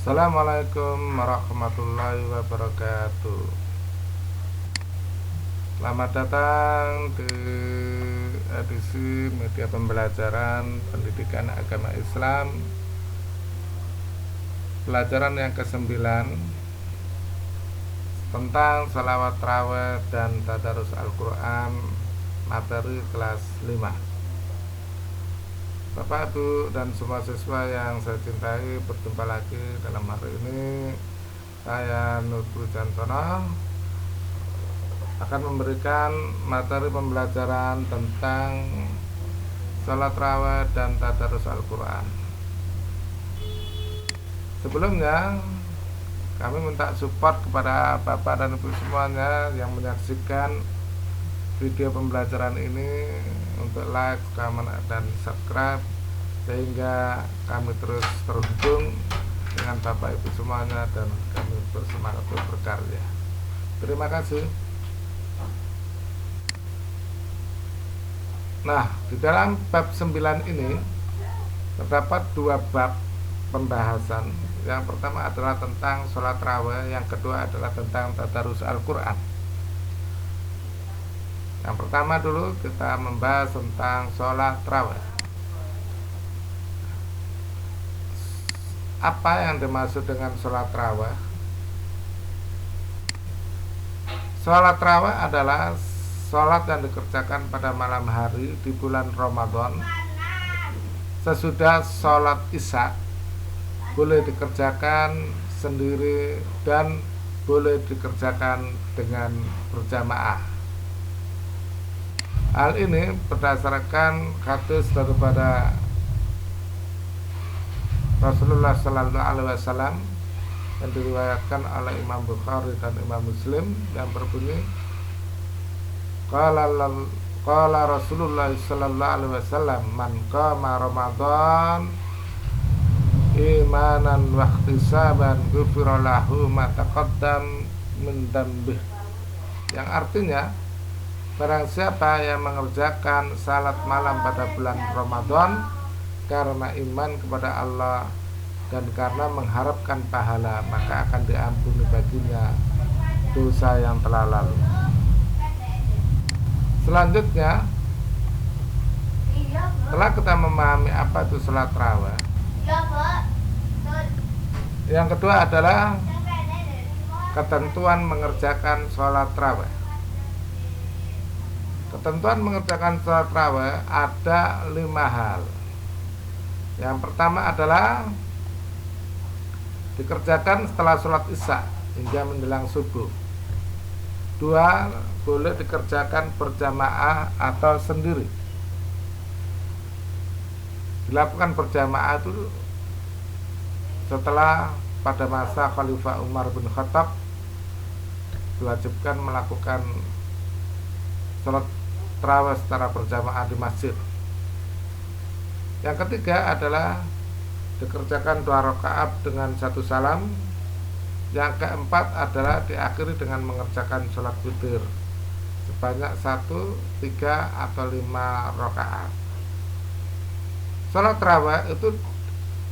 Assalamualaikum warahmatullahi wabarakatuh. Selamat datang di edisi media pembelajaran pendidikan agama Islam, pelajaran yang ke-9 tentang salawat raweh dan tadarus Al-Quran, materi kelas 5. Bapak, Ibu, dan semua siswa yang saya cintai, berjumpa lagi dalam hari ini. Saya Nur Jantono akan memberikan materi pembelajaran tentang salat raweh dan tadarus Al-Quran. Sebelumnya kami minta support kepada Bapak dan Ibu semuanya yang menyaksikan video pembelajaran ini untuk like, comment, dan subscribe, sehingga kami terus terhubung dengan Bapak Ibu semuanya dan kami bersemangat untuk berkarya. Terima kasih. Nah, di dalam bab 9 ini terdapat 2 bab pembahasan. Yang pertama adalah tentang sholat raweh, yang kedua adalah tentang tadarus Al-Quran. Yang pertama dulu kita membahas tentang sholat raweh. Apa yang dimaksud dengan sholat raweh? Sholat raweh adalah sholat yang dikerjakan pada malam hari di bulan Ramadan sesudah sholat isya. Boleh dikerjakan sendiri dan boleh dikerjakan dengan berjamaah. Hal ini berdasarkan hadis daripada Rasulullah Sallallahu Alaihi Wasallam yang diriwayatkan oleh Imam Bukhari dan Imam Muslim, yang berbunyi, Qala Rasulullah Sallallahu Alaihi Wasallam, man qama Ramadan imanan wa ihtisaban ghufira lahu ma taqaddam min dzambih. Yang artinya, barang siapa yang mengerjakan salat malam pada bulan Ramadan karena iman kepada Allah dan karena mengharapkan pahala, maka akan diampuni baginya dosa yang telah lalu. Selanjutnya, setelah kita memahami apa itu salat raweh, yang kedua adalah ketentuan mengerjakan sholat raweh. Ketentuan mengerjakan sholat raweh ada 5 hal. Yang pertama adalah dikerjakan setelah sholat isya hingga menjelang subuh. 2, boleh dikerjakan berjamaah atau sendiri. Dilakukan berjamaah itu setelah pada masa Khalifah Umar bin Khattab diwajibkan melakukan sholat tarawih secara berjamaah di masjid. Yang ketiga adalah dikerjakan 2 rakaat dengan 1 salam. Yang keempat adalah diakhiri dengan mengerjakan sholat witir sebanyak 1, 3, atau 5 rakaat. Sholat tarawih itu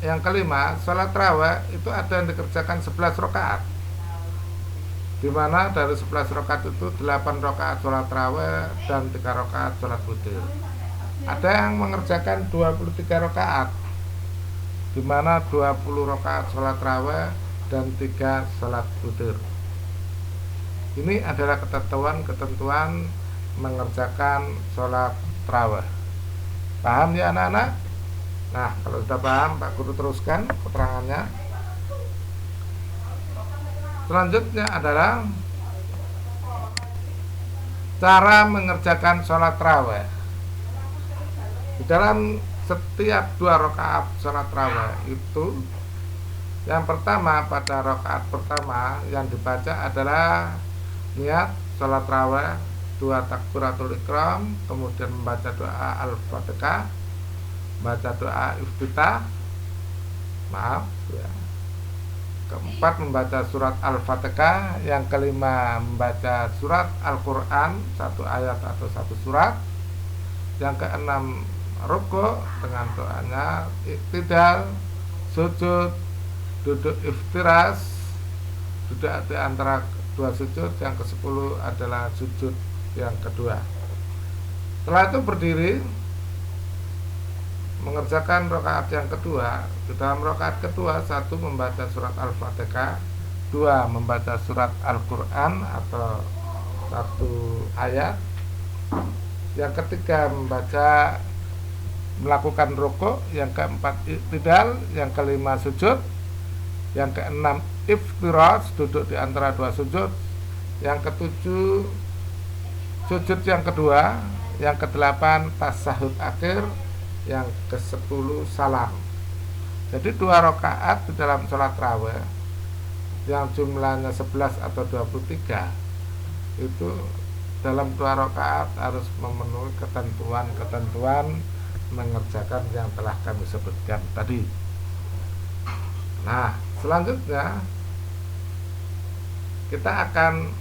yang kelima, sholat tarawih itu ada yang dikerjakan 11 rakaat, di mana dari 11 rakaat itu 8 rakaat sholat tarawih dan 3 rakaat sholat witir. Ada yang mengerjakan 23 rakaat, di mana 20 rakaat sholat tarawih dan 3 sholat witir. Ini adalah ketentuan mengerjakan sholat tarawih. Paham ya anak-anak? Nah, kalau sudah paham, Pak Guru teruskan keterangannya. Selanjutnya adalah cara mengerjakan sholat tarawih. Di dalam setiap 2 rakaat sholat tarawih itu, yang pertama, pada rakaat pertama yang dibaca adalah niat sholat tarawih, 2 takbiratul ihram, kemudian membaca doa Al-Fatihah, baca doa iftitah, keempat membaca surat Al-Fatihah, yang kelima membaca surat Al-Quran 1 ayat atau 1 surat, yang keenam rukuk dengan doanya iktidal, sujud, duduk iftiras, duduk di antara dua sujud. Yang ke-10 adalah sujud yang kedua. Setelah itu berdiri mengerjakan rakaat yang kedua. Di dalam rakaat kedua, 1 membaca surat Al-Fatihah, 2 membaca surat Al-Quran atau 1 ayat. Yang ketiga melakukan rukuk, yang keempat i'tidal, yang kelima sujud, yang keenam iftirash, duduk di antara dua sujud, yang ketujuh sujud yang kedua, yang kedelapan tasahud akhir, yang ke-10 salam. Jadi 2 rakaat di dalam sholat raweh yang jumlahnya 11 atau 23 itu dalam 2 rakaat harus memenuhi ketentuan-ketentuan mengerjakan yang telah kami sebutkan tadi. Nah, selanjutnya kita akan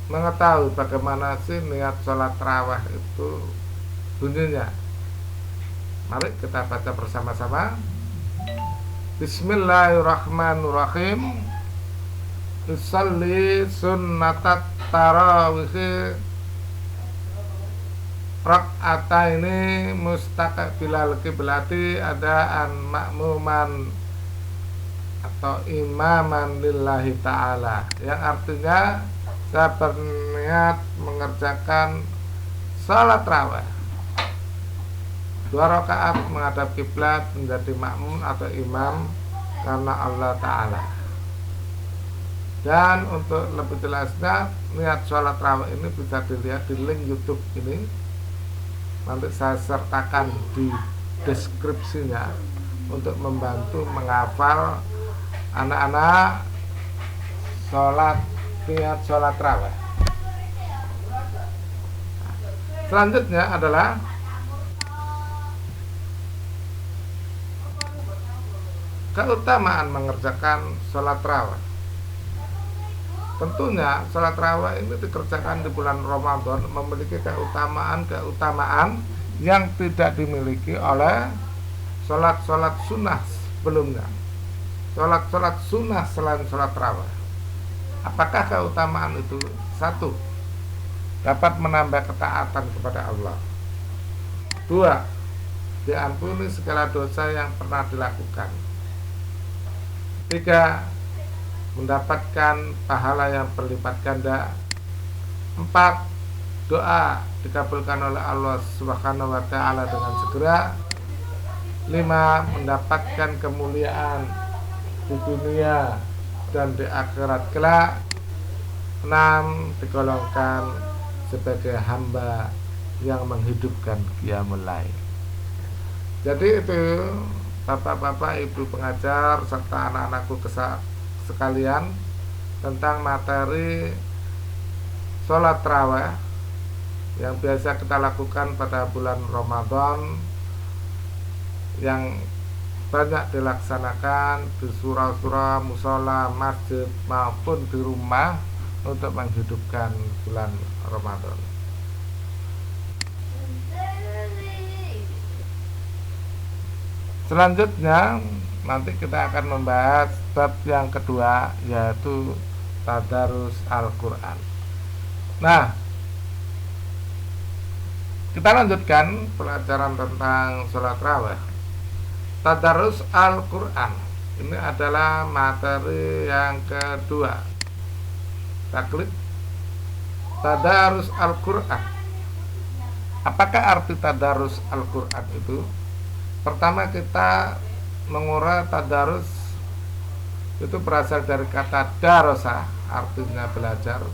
mengetahui bagaimana sih niat sholat raweh itu bunyinya. Mari kita baca bersama-sama. Bismillahirrahmanirrahim. Usalli sunnatat tarawih rak'ataini mustaqbilal qiblati adaan ma'muman atau imaman lillahi ta'ala, yang artinya saya berniat mengerjakan salat raweh 2 rakaat menghadap kiblat menjadi makmum atau imam karena Allah Ta'ala. Dan untuk lebih jelasnya, niat sholat raweh ini bisa dilihat di link YouTube ini. Nanti saya sertakan di deskripsinya untuk membantu menghafal anak-anak niat sholat raweh. Selanjutnya adalah keutamaan mengerjakan sholat raweh. Tentunya sholat raweh ini dikerjakan di bulan Ramadan memiliki keutamaan yang tidak dimiliki oleh sholat sunnah sebelumnya. Sholat sunnah selain sholat raweh. Apakah keutamaan itu? 1, dapat menambah ketaatan kepada Allah. 2, diampuni segala dosa yang pernah dilakukan. 3, mendapatkan pahala yang berlipat ganda. 4, doa dikabulkan oleh Allah Subhanahu wa Ta'ala dengan segera. 5, mendapatkan kemuliaan di dunia dan di akhirat kelak. 6, digolongkan sebagai hamba yang menghidupkan qiyamul lail. Jadi itu bapak-bapak, ibu pengajar serta anak-anakku sekalian tentang materi sholat raweh yang biasa kita lakukan pada bulan Ramadan, yang banyak dilaksanakan di surau-surau, musola, masjid maupun di rumah untuk menghidupkan bulan Ramadan. Selanjutnya nanti kita akan membahas bab yang kedua, yaitu tadarus Al-Quran. Nah, kita lanjutkan pelajaran tentang sholat raweh. Tadarus Al-Quran ini adalah materi yang kedua. Taklid tadarus Al-Quran. Apakah arti tadarus Al-Quran itu? Pertama, kita mengurai tadarus itu berasal dari kata darosa, artinya belajar.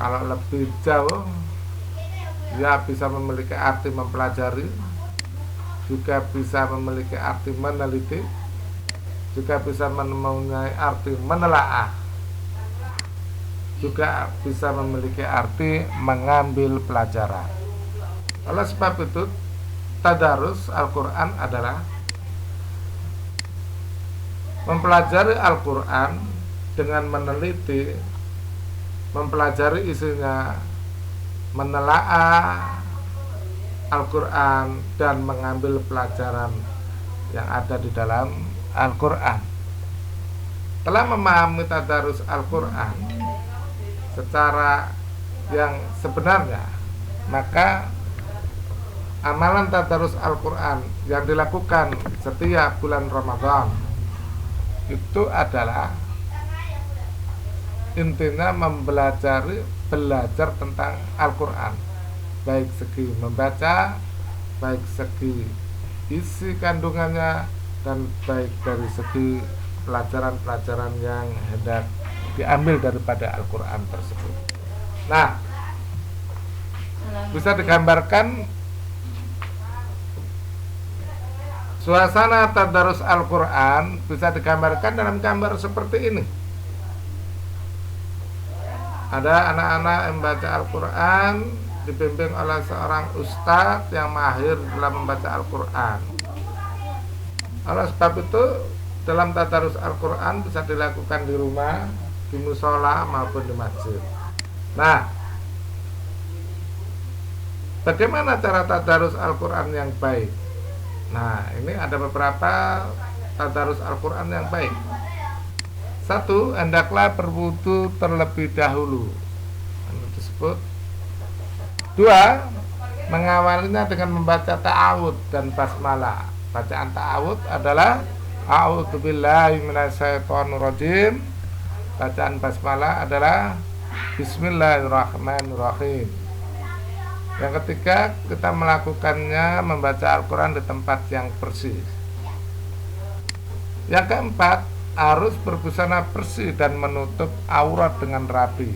Kalau lebih jauh, ya bisa memiliki arti mempelajari, juga bisa memiliki arti meneliti, juga bisa mempunyai arti menelaah, juga bisa memiliki arti mengambil pelajaran. Oleh sebab itu, tadarus Al-Quran adalah mempelajari Al-Quran dengan meneliti, mempelajari isinya, menelaah Al-Quran dan mengambil pelajaran yang ada di dalam Al-Quran. Telah memahami tadarus Al-Quran secara yang sebenarnya, maka amalan tadarus Al-Quran yang dilakukan setiap bulan Ramadan itu adalah intinya belajar tentang Al-Quran, baik segi membaca, baik segi isi kandungannya, dan baik dari segi pelajaran-pelajaran yang hendak diambil daripada Al-Quran tersebut. Nah, bisa digambarkan suasana tadarus Al-Quran bisa digambarkan dalam gambar seperti ini. Ada anak-anak yang membaca Al-Quran dibimbing oleh seorang ustadz yang mahir dalam membaca Al-Quran. Oleh sebab itu, dalam tadarus Al-Quran bisa dilakukan di rumah, di musola maupun di masjid. Nah, bagaimana cara tadarus Al-Quran yang baik? Nah, ini ada beberapa tadarus Al-Quran yang baik. 1. Hendaklah berwudu terlebih dahulu. Ini disebut. 2. Mengawalinya dengan membaca ta'awud dan basmalah. Bacaan ta'awud adalah a'udzubillahi minasyaitonirrajim. Bacaan basmalah adalah bismillahirrahmanirrahim. Yang ketiga, kita melakukannya membaca Al-Quran di tempat yang bersih. Yang keempat, harus berbusana bersih dan menutup aurat dengan rapi.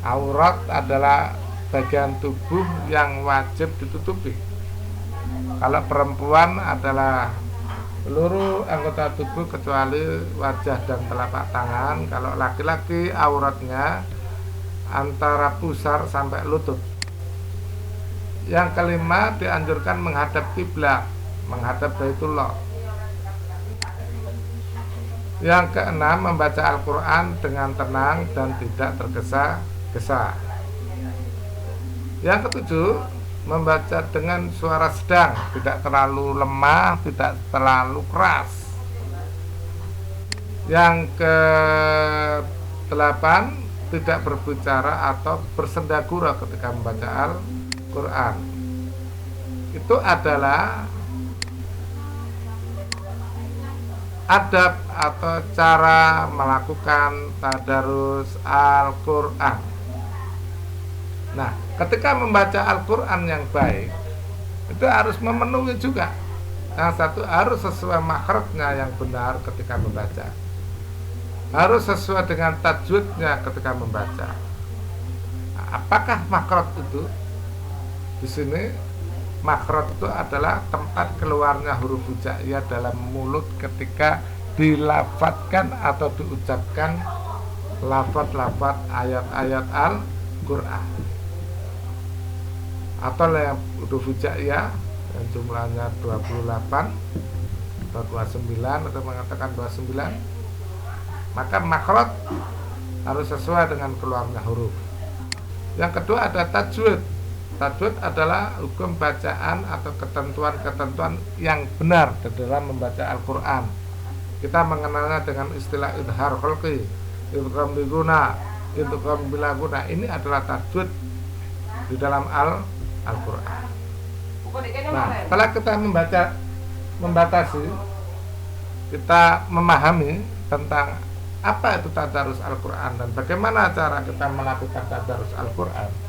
Aurat adalah bagian tubuh yang wajib ditutupi. Kalau perempuan adalah seluruh anggota tubuh kecuali wajah dan telapak tangan. Kalau laki-laki auratnya antara pusar sampai lutut. Yang kelima, dianjurkan menghadap kiblat, menghadap Baitullah. Yang keenam, membaca Al-Quran dengan tenang dan tidak tergesa-gesa. Yang ketujuh, membaca dengan suara sedang, tidak terlalu lemah, tidak terlalu keras. Yang kedelapan, tidak berbicara atau bersendagura ketika membaca Al-Quran. Itu adalah adab atau cara melakukan tadarus Al-Quran. Nah, ketika membaca Al-Quran yang baik, itu harus memenuhi juga. Yang satu, harus sesuai makhrajnya yang benar ketika membaca. Harus sesuai dengan tajwidnya ketika membaca. Nah, apakah makhraj itu? Di sini makhraj itu adalah tempat keluarnya huruf hijaiyah dalam mulut ketika dilafadzkan atau diucapkan lafaz-lafaz ayat-ayat Al-Quran. Atau yang huruf hijaiyah yang jumlahnya 28 atau 29 atau mengatakan 29, maka makhraj harus sesuai dengan keluarnya huruf. Yang kedua ada tajwid. Tajwid adalah hukum bacaan atau ketentuan-ketentuan yang benar dalam membaca Al-Quran. Kita mengenalnya dengan istilah idhar khalqi, idgham biguna, idgham bilaguna. Ini adalah tajwid di dalam Al-Quran. Nah, setelah kita membatasi, kita memahami tentang apa itu tadarus Al-Quran dan bagaimana cara kita melakukan tadarus Al-Quran.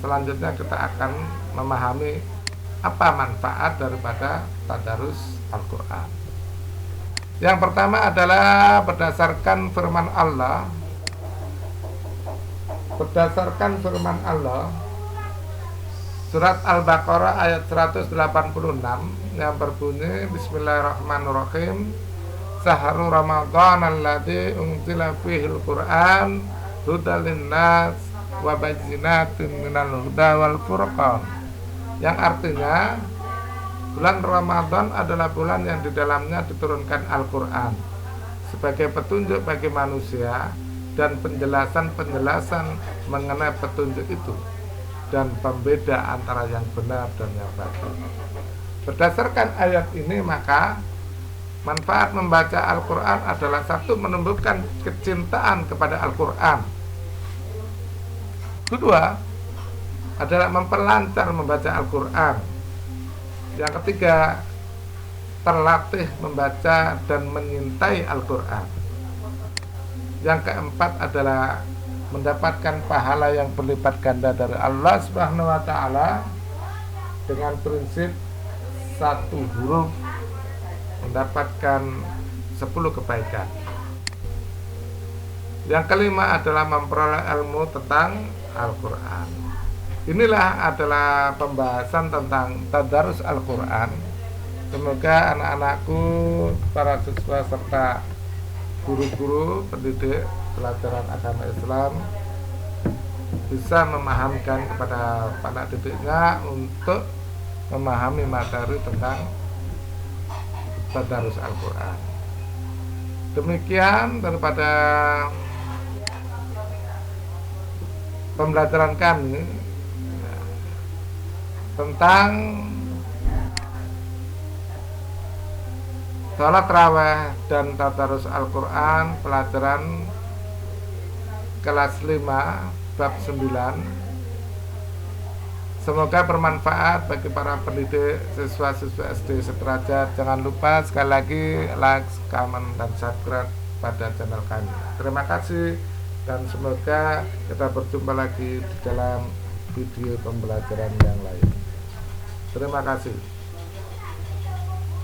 Selanjutnya kita akan memahami apa manfaat daripada tadarus Al-Quran. Yang pertama adalah berdasarkan firman Allah. Berdasarkan firman Allah, surat Al-Baqarah ayat 186 yang berbunyi Bismillahirrahmanirrahim. Sahru Ramadan alladzi unzila fihil Qur'an hudal linnas wa bayyinatin minal huda wal furqan. Yang artinya bulan Ramadan adalah bulan yang di dalamnya diturunkan Al-Quran sebagai petunjuk bagi manusia dan penjelasan-penjelasan mengenai petunjuk itu dan pembeda antara yang benar dan yang batil. Berdasarkan ayat ini, maka manfaat membaca Al-Quran adalah satu, menumbuhkan kecintaan kepada Al-Quran. Kedua, adalah memperlancar membaca Al-Quran. Yang ketiga, terlatih membaca dan menyintai Al-Quran. Yang keempat adalah mendapatkan pahala yang berlipat ganda dari Allah Subhanahu wa Ta'ala, dengan prinsip satu huruf mendapatkan 10 kebaikan. Yang kelima adalah memperoleh ilmu tentang Al-Quran. Inilah adalah pembahasan tentang tadarus Al-Quran. Semoga anak-anakku, para siswa serta guru-guru pendidik pelajaran agama Islam bisa memahamkan kepada anak didiknya untuk memahami materi tentang tadarus Al-Quran. Demikian daripada pembelajaran kami tentang sholat raweh dan tadarus Al-Quran, pelajaran kelas 5 bab 9. Semoga bermanfaat bagi para pendidik, siswa-siswa SD sederajat. Jangan lupa sekali lagi like, comment, dan subscribe pada channel kami. Terima kasih, dan semoga kita berjumpa lagi di dalam video pembelajaran yang lain. Terima kasih.